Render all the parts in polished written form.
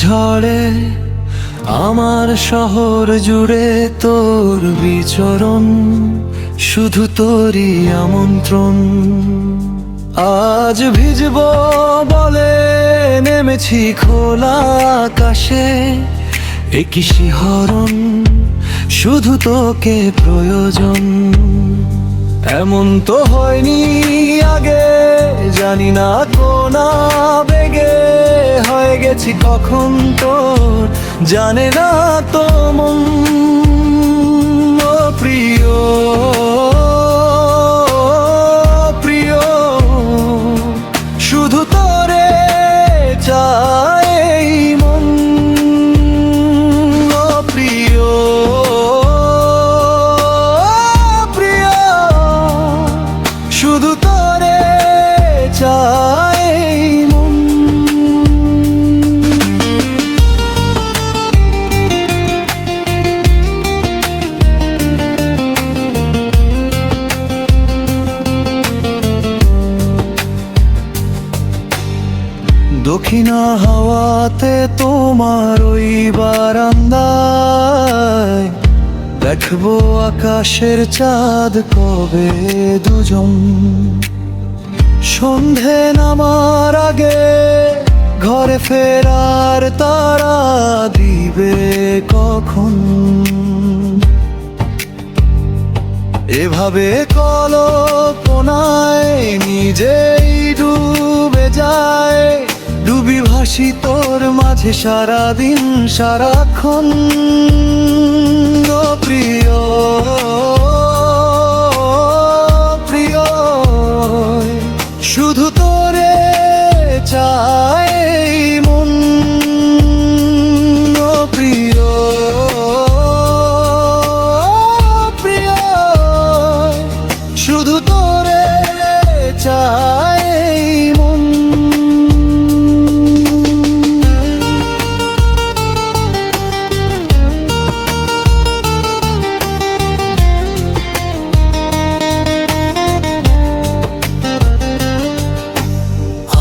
ঝড়ে আমার শহর জুড়ে তোর বিচরণ, শুধু তোরই আমন্ত্রণ। আজ ভিজব বলে নেমেছি খোলা আকাশে, একই শিহরণ, শুধু তোকে প্রয়োজন। এমন তো হয়নি আগে, জানি না কোন আবেগে হয়ে গেছি কখন তোর, জানে না তো মন। ও প্রিয় প্রিয়, শুধু তোরে চাই এই মন। ও প্রিয় প্রিয়, শুধু তোরে চাই এই মন। দক্ষিণা হাওয়াতে তোমার ওই বারান্দায় দেখবো আকাশের চাঁদ কবে দুজন। সন্ধে নামার আগে ঘরে ফেরার তারা দিবে কখন। এভাবে কল্পনায় নিজেই ডুবে যায়, ডুবি ভাসি তোর মাঝে সারাদিন সারাক্ষণ। ও প্রিয় প্রিয়, শুধু তোরে চাই এই মন। ও প্রিয় প্রিয়, শুধু তোরে চাই এই মন।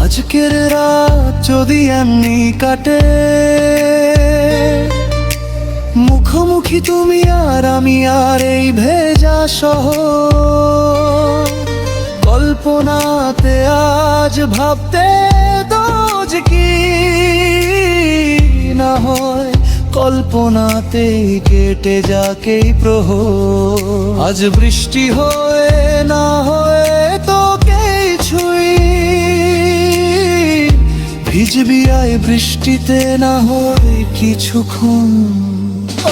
আজকের রাত যদি এমনি কাটে, মুখোমুখি তুমি আর আমি আর এই ভেজা শহর। কল্পনাতে আজ ভাবতে দোজ কি না হয়, কল্পনাতেই কেটে যাকে প্রহর। আজ বৃষ্টি হয়ে না হয়ে তোকেই ছুঁই, ভিজবি আয় বৃষ্টিতে না হয় কিছুক্ষণ।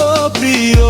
ও প্রিয়